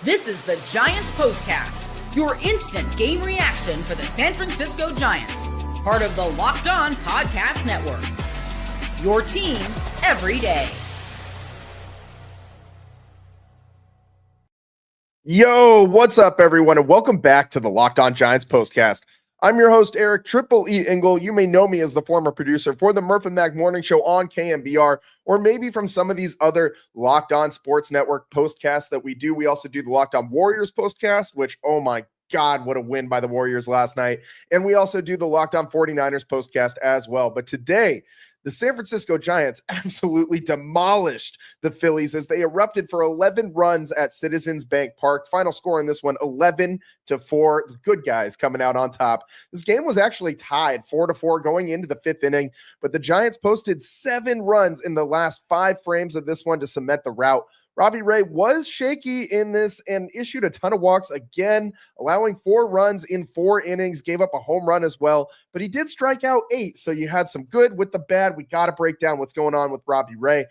This is the Giants Postcast, your instant game reaction for the San Francisco Giants, part of the Locked On Podcast Network. Your team every day. Yo, what's up, everyone, and welcome back to the Locked On Giants Postcast. I'm your host, Eric Triple E Engel. You may know me as the former producer for the Murph and Mac Morning Show on KMBR, or maybe from some of these other Locked On Sports Network postcasts that we do. We also do the Locked On Warriors postcast, which, oh my God, what a win by the Warriors last night. And we also do the Locked On 49ers postcast as well. But today, the San Francisco Giants absolutely demolished the Phillies as they erupted for 11 runs at Citizens Bank Park. Final score in this one, 11-4. The good guys coming out on top. This game was actually tied 4-4 going into the fifth inning, but the Giants posted 7 runs in the last 5 frames of this one to cement the rout. Robbie Ray was shaky in this and issued a ton of walks again, allowing 4 runs in 4 innings, gave up a home run as well, but he did strike out 8. So you had some good with the bad. We got to break down what's going on with Robbie Ray.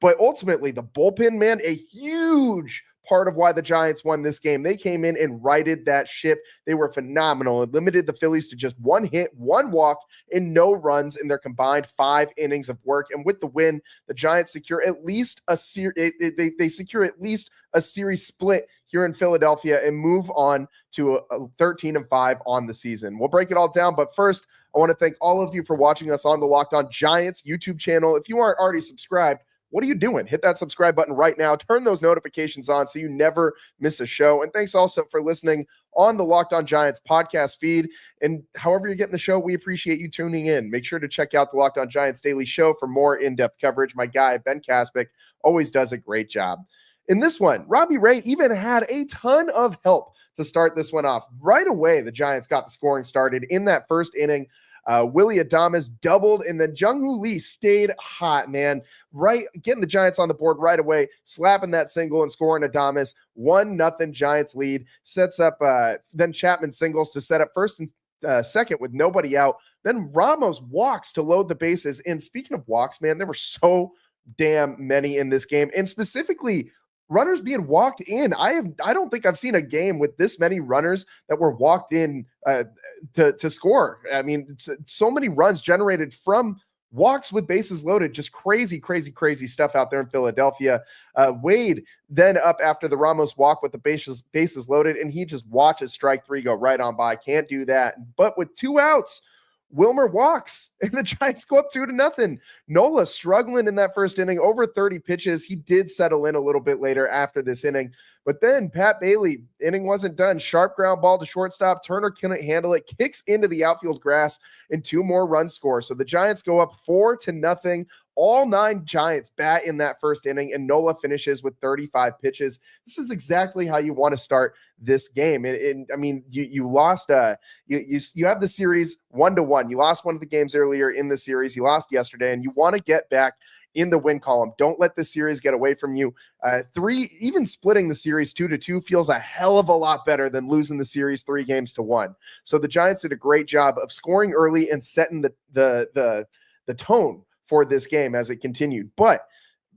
But ultimately, the bullpen, man, a huge part of why the Giants won this game. They came in and righted that ship. They were phenomenal and limited the Phillies to just 1 hit, 1 walk, and no runs in their combined 5 innings of work. And with the win, the Giants secure at least a they secure at least a series split here in Philadelphia and move on to a 13-5 on the season. We'll break it all down, but first, I want to thank all of you for watching us on the Locked On Giants YouTube channel. If you aren't already subscribed, what are you doing? Hit that subscribe button right now. Turn those notifications on so you never miss a show. And thanks also for listening on the Locked On Giants podcast feed. And however you're getting the show, we appreciate you tuning in. Make sure to check out the Locked On Giants Daily Show for more in-depth coverage. My guy, Ben Kaspick, always does a great job. In this one, Robbie Ray even had a ton of help to start this one off. Right away, the Giants got the scoring started in that first inning. Willie Adames doubled, and then Jung Hoo Lee stayed hot, man. Right, getting the Giants on the board right away, slapping that single and scoring Adames. 1-0 Giants lead. Sets up then Chapman singles to set up first and second with nobody out. Then Ramos walks to load the bases. And speaking of walks, man, there were so damn many in this game, and specifically runners being walked in. I don't think I've seen a game with this many runners that were walked in to score. I mean, it's so many runs generated from walks with bases loaded. Just crazy stuff out there in Philadelphia. Wade then up after the Ramos walk with the bases loaded, and he just watches strike 3 go right on by. Can't do that. But with 2 outs, Wilmer walks, and the Giants go up 2-0. Nola struggling in that first inning, over 30 pitches. He did settle in a little bit later after this inning. But then Pat Bailey, inning wasn't done. Sharp ground ball to shortstop. Turner couldn't handle it. Kicks into the outfield grass, and 2 more runs score. So the Giants go up 4-0. All 9 Giants bat in that first inning, and Nola finishes with 35 pitches. This is exactly how you want to start this game. And I mean, you lost. You have the series 1-1. You lost one of the games earlier in the series. You lost yesterday, and you want to get back in the win column. Don't let this series get away from you. Even splitting the series 2-2 feels a hell of a lot better than losing the series 3-1. So the Giants did a great job of scoring early and setting the tone for this game as it continued. But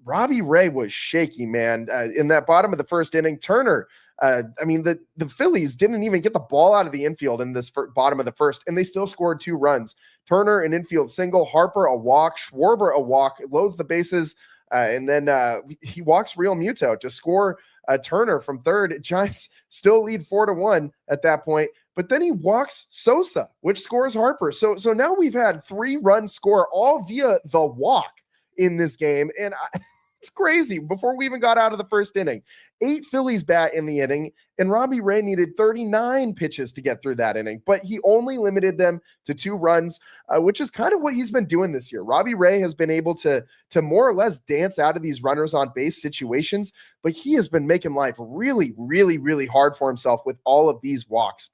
Robbie Ray was shaky, man. In that bottom of the first inning, Turner, the Phillies didn't even get the ball out of the infield in this bottom of the first, and they still scored 2 runs. Turner, an infield single, Harper, a walk, Schwarber, a walk, loads the bases, and then he walks Real Muto to score Turner from third. Giants still lead 4-1 at that point. But then he walks Sosa, which scores Harper. So now we've had 3 runs score all via the walk in this game. And it's crazy. Before we even got out of the first inning, 8 Phillies bat in the inning, and Robbie Ray needed 39 pitches to get through that inning. But he only limited them to 2 runs, which is kind of what he's been doing this year. Robbie Ray has been able to more or less dance out of these runners on base situations, but he has been making life really hard for himself with all of these walks.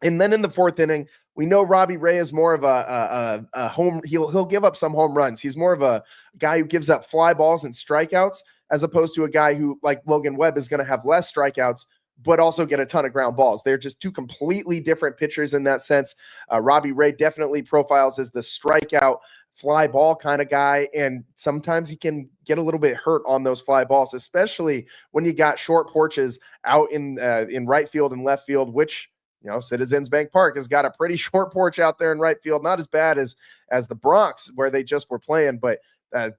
And then in the 4th inning, we know Robbie Ray is more of a home. He'll give up some home runs. He's more of a guy who gives up fly balls and strikeouts, as opposed to a guy who, like Logan Webb, is going to have less strikeouts, but also get a ton of ground balls. They're just 2 completely different pitchers in that sense. Robbie Ray definitely profiles as the strikeout fly ball kind of guy, and sometimes he can get a little bit hurt on those fly balls, especially when you got short porches out in right field and left field, which, Citizens Bank Park has got a pretty short porch out there in right field. Not as bad as the Bronx where they just were playing, but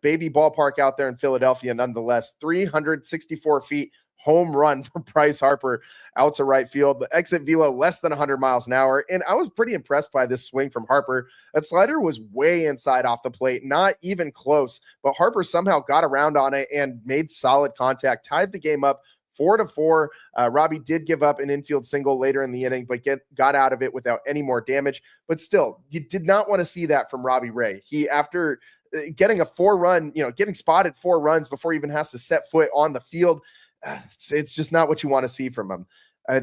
baby ballpark out there in Philadelphia nonetheless. 364 feet. Home run for Bryce Harper out to right field. The exit velo less than 100 miles an hour. And I was pretty impressed by this swing from Harper. That slider was way inside off the plate, not even close. But Harper somehow got around on it and made solid contact, tied the game up 4-4. Robbie did give up an infield single later in the inning, but got out of it without any more damage. But still, you did not want to see that from Robbie Ray. He, after getting a 4-run, getting spotted 4 runs before he even has to set foot on the field, it's just not what you want to see from him.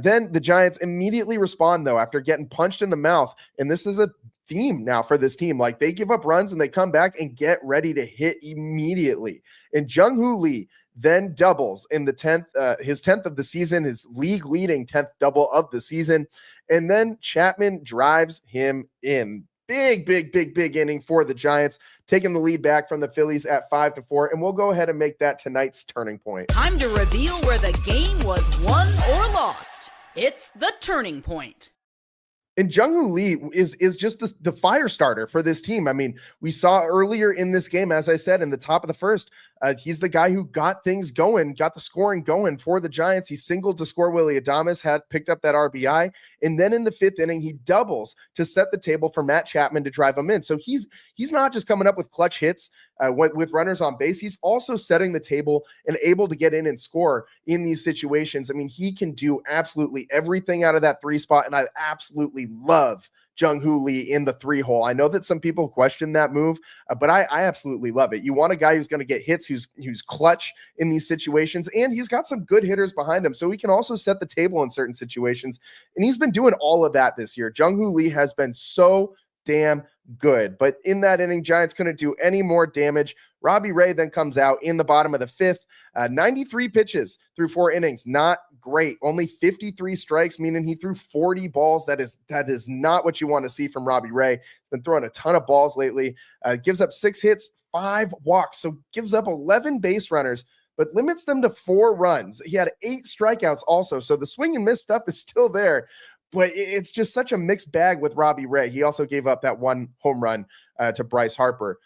Then the Giants immediately respond, though, after getting punched in the mouth. And this is a theme now for this team. Like, they give up runs and they come back and get ready to hit immediately. And Jung Hoo Lee then doubles in the 10th, his 10th of the season, his league-leading 10th double of the season. And then Chapman drives him in. Big inning for the Giants, taking the lead back from the Phillies at 5-4, and we'll go ahead and make that tonight's turning point. Time to reveal where the game was won or lost. It's the turning point. And Jung Hoo Lee is just the fire starter for this team. I mean, we saw earlier in this game, as I said, in the top of the first, he's the guy who got things going, got the scoring going for the Giants. He singled to score. Willie Adames had picked up that RBI. And then in the 5th inning, he doubles to set the table for Matt Chapman to drive him in. So he's not just coming up with clutch hits with runners on base. He's also setting the table and able to get in and score in these situations. I mean, he can do absolutely everything out of that 3 spot. And I absolutely love Jung Hoo Lee in the 3-hole. I know that some people question that move, but I absolutely love it. You want a guy who's going to get hits, who's clutch in these situations, and he's got some good hitters behind him, so he can also set the table in certain situations, and he's been doing all of that this year. Jung Hoo Lee has been so damn good, but in that inning, Giants couldn't do any more damage. Robbie Ray then comes out in the bottom of the 5th, 93 pitches through 4 innings. Not great. Only 53 strikes, meaning he threw 40 balls. That is not what you want to see from Robbie Ray. Been throwing a ton of balls lately. Gives up 6 hits, 5 walks, so gives up 11 base runners, but limits them to 4 runs. He had 8 strikeouts also, so the swing and miss stuff is still there. But it's just such a mixed bag with Robbie Ray. He also gave up that 1 home run to Bryce Harper.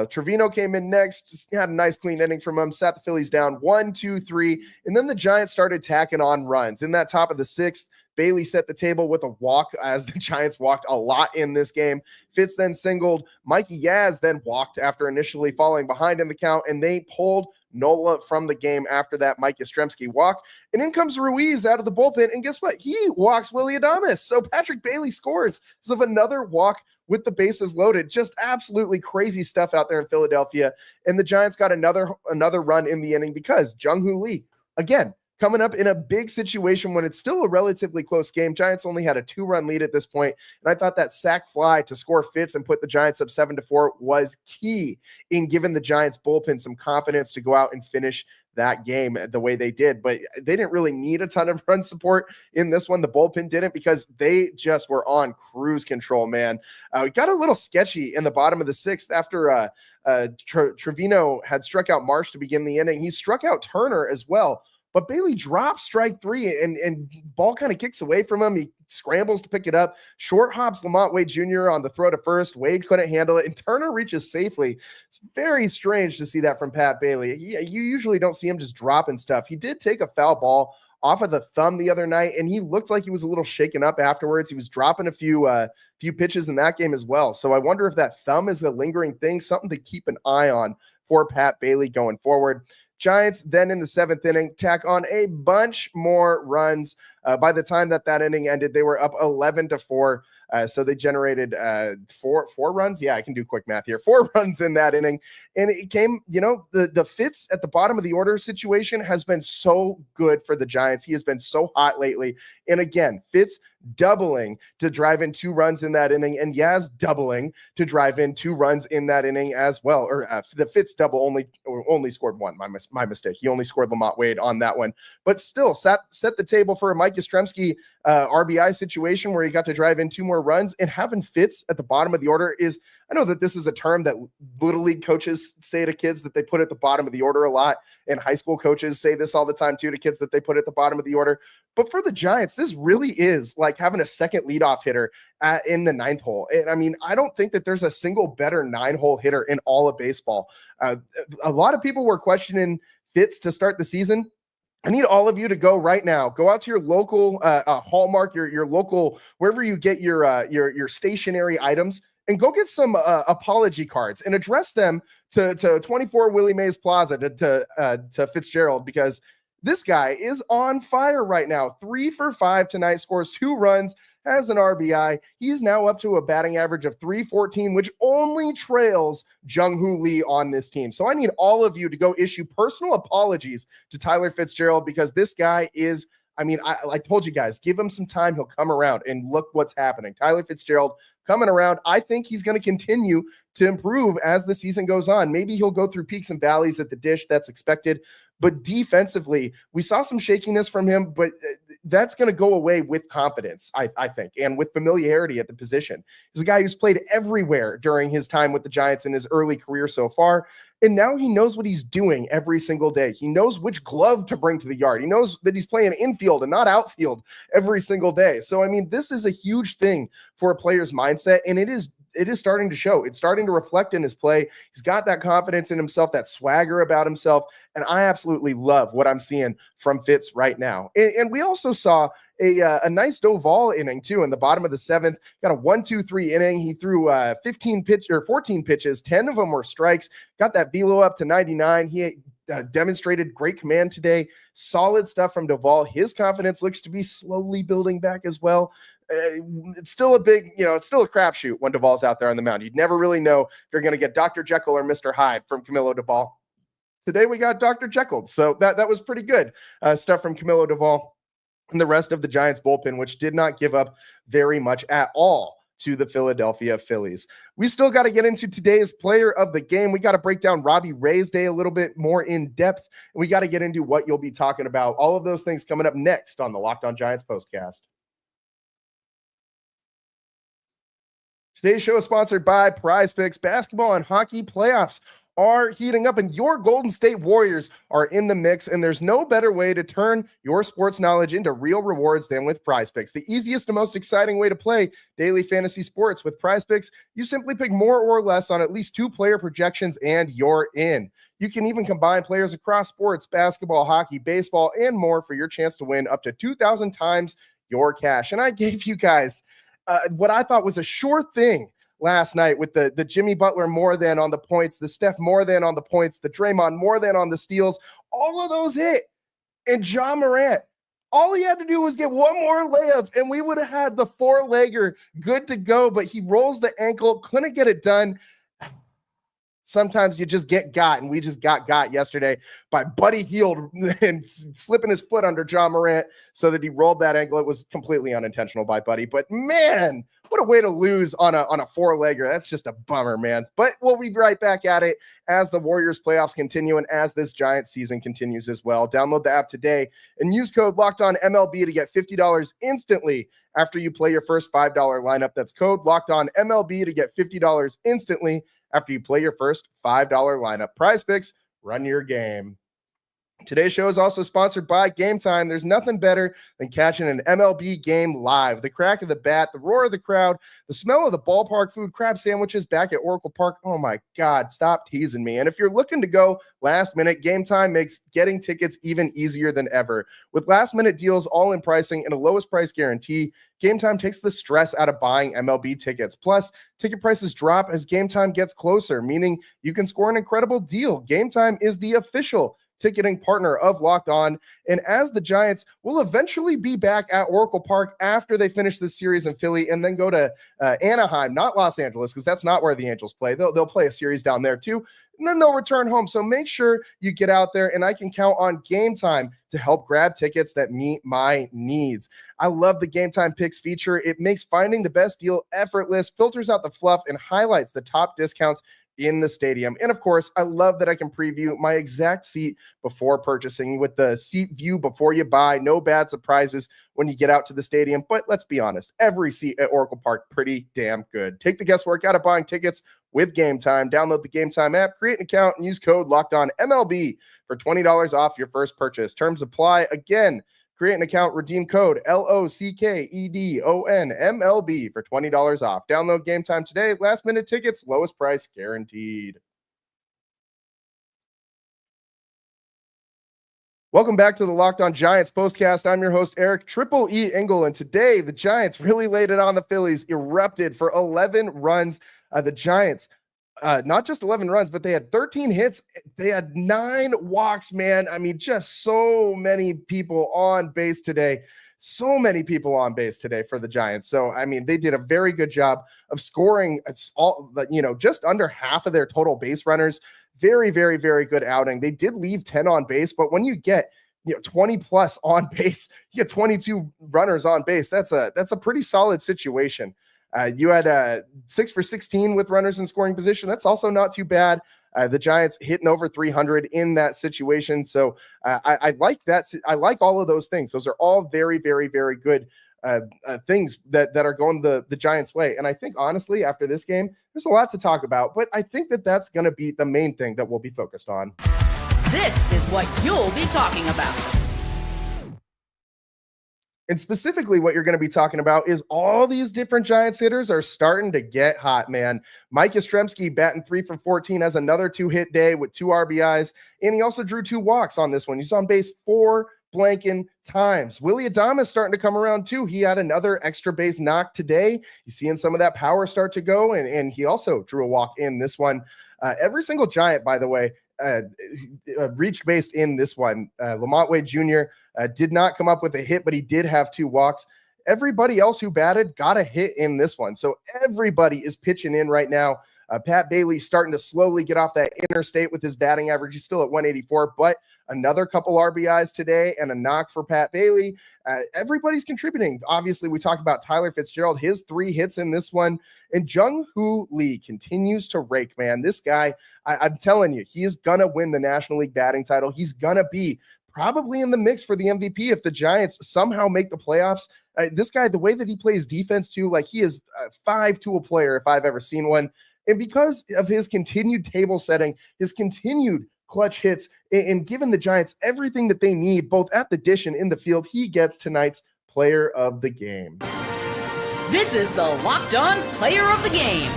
Trevino came in next, had a nice clean inning from him, sat the Phillies down 1-2-3, and then the Giants started tacking on runs. In that top of the 6th, Bailey set the table with a walk, as the Giants walked a lot in this game. Fitz then singled. Mikey Yaz then walked after initially falling behind in the count, and they pulled Nola from the game after that Mike Yastrzemski walk. And in comes Ruiz out of the bullpen, and guess what? He walks Willie Adames. So Patrick Bailey scores of another walk with the bases loaded. Just absolutely crazy stuff out there in Philadelphia. And the Giants got another run in the inning because Jung Hoo Lee, again, coming up in a big situation when it's still a relatively close game. Giants only had a 2-run lead at this point, and I thought that sac fly to score Fitz and put the Giants up 7-4 was key in giving the Giants bullpen some confidence to go out and finish that game the way they did. But they didn't really need a ton of run support in this one. The bullpen didn't, because they just were on cruise control, man. It got a little sketchy in the bottom of the 6th after Trevino had struck out Marsh to begin the inning. He struck out Turner as well. But Bailey drops strike 3 and ball kind of kicks away from him. He scrambles to pick it up. Short hops Lamont Wade Jr. on the throw to first. Wade couldn't handle it, and Turner reaches safely. It's very strange to see that from Pat Bailey. You usually don't see him just dropping stuff. He did take a foul ball off of the thumb the other night, and he looked like he was a little shaken up afterwards. He was dropping a few pitches in that game as well. So I wonder if that thumb is a lingering thing, something to keep an eye on for Pat Bailey going forward. Giants then in the 7th inning tack on a bunch more runs. By the time that inning ended, they were up 11-4. So they generated four runs. Yeah, I can do quick math here. 4 runs in that inning. And it came, the Fitz at the bottom of the order situation has been so good for the Giants. He has been so hot lately. And again, Fitz doubling to drive in 2 runs in that inning, and Yaz doubling to drive in 2 runs in that inning as well. Or the Fitz double only scored 1. My mistake. He only scored Lamont Wade on that one, but still set the table for a Mike Mike Yastrzemski RBI situation where he got to drive in 2 more runs, and having Fitz at the bottom of the order is, I know that this is a term that little league coaches say to kids that they put at the bottom of the order a lot, and high school coaches say this all the time too to kids that they put at the bottom of the order. But for the Giants, this really is like having a second leadoff hitter in the 9th hole. And I mean, I don't think that there's a single better 9-hole hitter in all of baseball. A lot of people were questioning Fitz to start the season. I need all of you to go right now. Go out to your local Hallmark, your local, wherever you get your stationary items, and go get some apology cards and address them to 24 Willie Mays Plaza to Fitzgerald, because this guy is on fire right now. 3 for 5 tonight, scores 2 runs, has an RBI. He's now up to a batting average of .314, which only trails Jung Hoo Lee on this team. So I need all of you to go issue personal apologies to Tyler Fitzgerald, because this guy is, I mean, I told you guys, give him some time. He'll come around, and look what's happening. Tyler Fitzgerald coming around. I think he's going to continue to improve as the season goes on. Maybe he'll go through peaks and valleys at the dish. That's expected. But defensively, we saw some shakiness from him, but that's going to go away with confidence, I think, and with familiarity at the position. He's a guy who's played everywhere during his time with the Giants in his early career so far, and now he knows what he's doing every single day. He knows which glove to bring to the yard. He knows that he's playing infield and not outfield every single day. So, I mean, this is a huge thing for a player's mindset, and it is starting to show. It's starting to reflect in his play. He's got that confidence in himself, that swagger about himself, and I absolutely love what I'm seeing from Fitz right now. And we also saw a nice Doval inning too in the bottom of the 7th. Got a 1-2-3 inning. He threw 14 pitches. 10 of them were strikes. Got that velo up to 99. He demonstrated great command today. Solid stuff from Doval. His confidence looks to be slowly building back as well. It's still it's still a crapshoot when Doval's out there on the mound. You'd never really know if you're going to get Dr. Jekyll or Mr. Hyde from Camilo Doval. Today we got Dr. Jekyll, so that was pretty good stuff from Camilo Doval and the rest of the Giants bullpen, which did not give up very much at all to the Philadelphia Phillies. We still got to get into today's player of the game. We got to break down Robbie Ray's day a little bit more in depth, and we got to get into what you'll be talking about. All of those things coming up next on the Locked On Giants postcast. Today's show is sponsored by PrizePicks. Basketball and hockey playoffs are heating up, and your Golden State Warriors are in the mix, and there's no better way to turn your sports knowledge into real rewards than with PrizePicks. The easiest and most exciting way to play daily fantasy sports. With PrizePicks, you simply pick more or less on at least 2 player projections, and you're in. You can even combine players across sports, basketball, hockey, baseball, and more for your chance to win up to 2,000 times your cash. And I gave you guys what I thought was a sure thing last night with the Jimmy Butler more than on the points, the Steph more than on the points, the Draymond more than on the steals. All of those hit. And Ja Morant, all he had to do was get one more layup, and we would have had the 4-legger good to go, but he rolls the ankle, couldn't get it done. Sometimes you just get got, and we just got yesterday by Buddy Hield and slipping his foot under Ja Morant so that he rolled that ankle. It was completely unintentional by Buddy, but man, what a way to lose on a 4-legger. That's just a bummer, man. But we'll be right back at it as the Warriors playoffs continue and as this Giants season continues as well. Download the app today and use code LOCKEDONMLB to get $50 instantly after you play your first $5 lineup. That's code LOCKEDONMLB to get $50 instantly after you play your first $5 lineup. PrizePicks, run your game. Today's show is also sponsored by Game Time. There's nothing better than catching an MLB game live. The crack of the bat, the roar of the crowd, the smell of the ballpark food, crab sandwiches back at Oracle Park. Oh my God, stop teasing me. And if you're looking to go last minute, Game Time makes getting tickets even easier than ever. With last minute deals, all in pricing, and a lowest price guarantee, Game Time takes the stress out of buying MLB tickets. Plus, ticket prices drop as Game Time gets closer, meaning you can score an incredible deal. Game Time is the official ticketing partner of Locked On. And as the Giants will eventually be back at Oracle Park after they finish this series in Philly and then go to Anaheim, not Los Angeles, because that's not where the Angels play. They'll play a series down there too, and then they'll return home. So make sure you get out there, and I can count on Game Time to help grab tickets that meet my needs. I love the Game Time Picks feature. It makes finding the best deal effortless, filters out the fluff, and highlights the top discounts in the stadium. And of course, I love that I can preview my exact seat before purchasing with the seat view before you buy. No bad surprises when you get out to the stadium. But let's be honest, every seat at Oracle Park, pretty damn good. Take the guesswork out of buying tickets with Game Time. Download the Game Time app, create an account, and use code LOCKEDONMLB for $20 off your first purchase. Terms apply. Again, create an account, redeem code LOCKEDONMLB for $20 off. Download Game Time today. Last minute tickets, lowest price guaranteed. Welcome back to the Locked On Giants postcast. I'm your host, Eric Triple E Engel, and today the Giants really laid it on the Phillies, erupted for 11 runs. The Giants, not just 11 runs, but they had 13 hits. They had 9 walks, man. I mean, just so many people on base today. So many people on base today for the Giants. So, I mean, they did a very good job of scoring just under half of their total base runners. Very, very, very good outing. They did leave 10 on base, but when you get 20 plus on base, you get 22 runners on base. That's a pretty solid situation. You had 6 for 16 with runners in scoring position. That's also not too bad. The Giants hitting over 300 in that situation. So I like that. I like all of those things. Those are all very, very, very good things that are going the Giants' way. And I think, honestly, after this game, there's a lot to talk about. But I think that's going to be the main thing that we'll be focused on. This is what you'll be talking about. And specifically what you're going to be talking about is all these different Giants hitters are starting to get hot, man. Mike Yastrzemski batting 3 for 14 has another 2-hit day with 2 RBIs, and he also drew 2 walks on this one. He's on base 4 blanking times. Willy Adames starting to come around too. He had another extra base knock today. You're seeing some of that power start to go, and he also drew a walk in this one. Every single Giant, by the way, reached base in this one. Lamont Wade Jr. Did not come up with a hit, but he did have 2 walks. Everybody else who batted got a hit in this one. So everybody is pitching in right now. Pat Bailey starting to slowly get off that interstate with his batting average. He's still at 184, but another couple RBIs today and a knock for Pat Bailey. Everybody's contributing. Obviously, we talked about Tyler Fitzgerald, his 3 hits in this one. And Jung Hoo Lee continues to rake, man. This guy, I'm telling you, he is going to win the National League batting title. He's going to be probably in the mix for the MVP if the Giants somehow make the playoffs. This guy, the way that he plays defense too, like he is a 5-tool player if I've ever seen one. And because of his continued table setting, his continued clutch hits, and given the Giants everything that they need, both at the dish and in the field, he gets tonight's player of the game. This is the Locked On Player of the Game.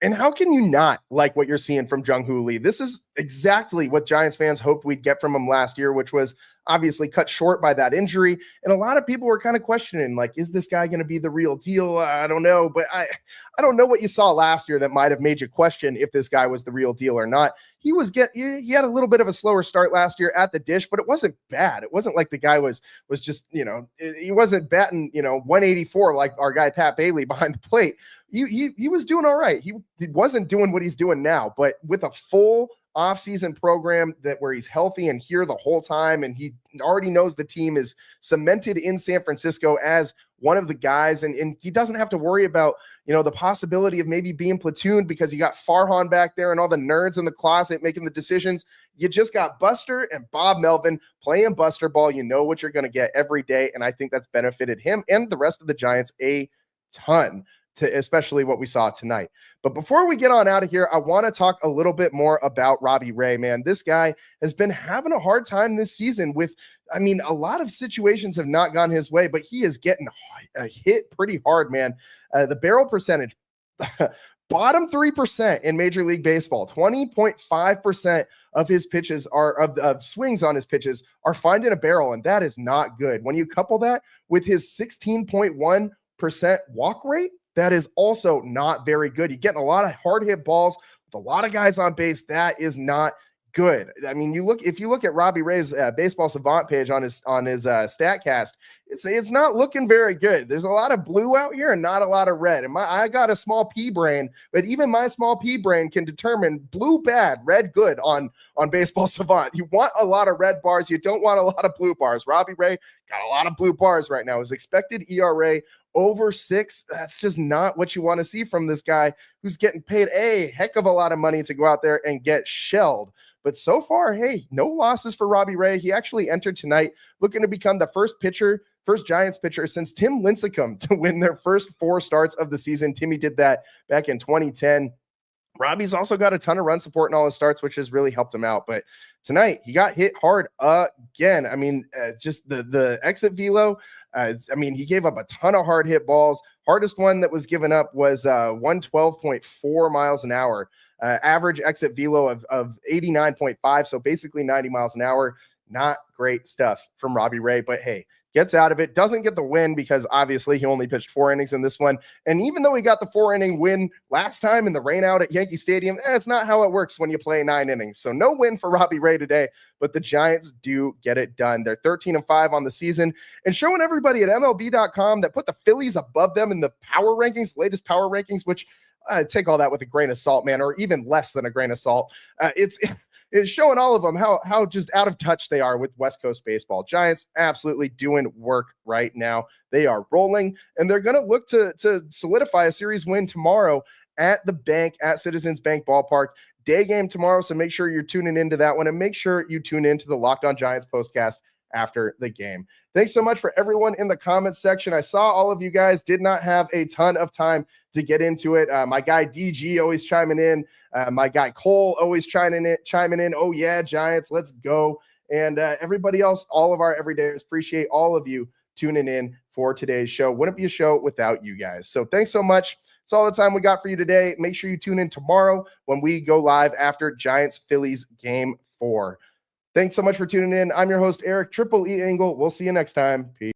And how can you not like what you're seeing from Jung Hoo Lee? This is exactly what Giants fans hoped we'd get from him last year, which was obviously cut short by that injury. And a lot of people were kind of questioning, like, is this guy going to be the real deal? I don't know. But I don't know what you saw last year that might have made you question if this guy was the real deal or not. He had a little bit of a slower start last year at the dish, but it wasn't bad. It wasn't like the guy was just, he wasn't batting, 184 like our guy Pat Bailey behind the plate. He was doing all right. He wasn't doing what he's doing now, but with a full off-season program where he's healthy and here the whole time, and he already knows the team is cemented in San Francisco as one of the guys, and he doesn't have to worry about the possibility of maybe being platooned because you got Farhan back there and all the nerds in the closet making the decisions. You just got Buster and Bob Melvin playing Buster ball. You know what you're going to get every day, and I think that's benefited him and the rest of the Giants a ton, to especially what we saw tonight. But before we get on out of here, I want to talk a little bit more about Robbie Ray, man. This guy has been having a hard time this season a lot of situations have not gone his way, but he is getting hit pretty hard, man. The barrel percentage, bottom 3% in Major League Baseball, 20.5% of his pitches of swings on his pitches are finding a barrel, and that is not good. When you couple that with his 16.1% walk rate, that is also not very good. You're getting a lot of hard hit balls with a lot of guys on base. That is not good. I mean, if you look at Robbie Ray's Baseball Savant page on his StatCast, it's not looking very good. There's a lot of blue out here and not a lot of red. And I got a small pea brain, but even my small pea brain can determine blue bad, red good on Baseball Savant. You want a lot of red bars. You don't want a lot of blue bars. Robbie Ray got a lot of blue bars right now. His expected ERA over 6. That's just not what you want to see from this guy who's getting paid a heck of a lot of money to go out there and get shelled. But so far, hey, no losses for Robbie Ray. He actually entered tonight looking to become the first Giants pitcher since Tim Lincecum to win their first 4 starts of the season. Timmy did that back in 2010. Robbie's also got a ton of run support in all his starts, which has really helped him out. But tonight, he got hit hard again. I mean, just the exit velo. He gave up a ton of hard hit balls. Hardest one that was given up was 112.4 miles an hour. Average exit velo of 89.5, so basically 90 miles an hour. Not great stuff from Robbie Ray, but hey, gets out of it, doesn't get the win because obviously he only pitched 4 innings in this one. And even though he got the 4-inning win last time in the rain out at Yankee Stadium, that's not how it works when you play 9 innings. So no win for Robbie Ray today, but the Giants do get it done. They're 13-5 on the season and showing everybody at MLB.com that put the Phillies above them in the power rankings, latest power rankings, which take all that with a grain of salt, man, or even less than a grain of salt. It's showing all of them how just out of touch they are with West Coast baseball. Giants absolutely doing work right now. They are rolling, and they're going to look to solidify a series win tomorrow at the bank at Citizens Bank Ballpark. Day game tomorrow, so make sure you're tuning into that one, and make sure you tune into the Locked On Giants postcast after the game. Thanks so much for everyone in the comments section. I saw all of you guys did not have a ton of time to get into it. My guy DG always chiming in. My guy Cole always chiming in. Oh yeah, Giants, let's go. And everybody else, all of our everydayers, appreciate all of you tuning in for today's show. Wouldn't be a show without you guys. So thanks so much. That's all the time we got for you today. Make sure you tune in tomorrow when we go live after Giants-Phillies Game 4. Thanks so much for tuning in. I'm your host, Eric Triple E Engel. We'll see you next time. Peace.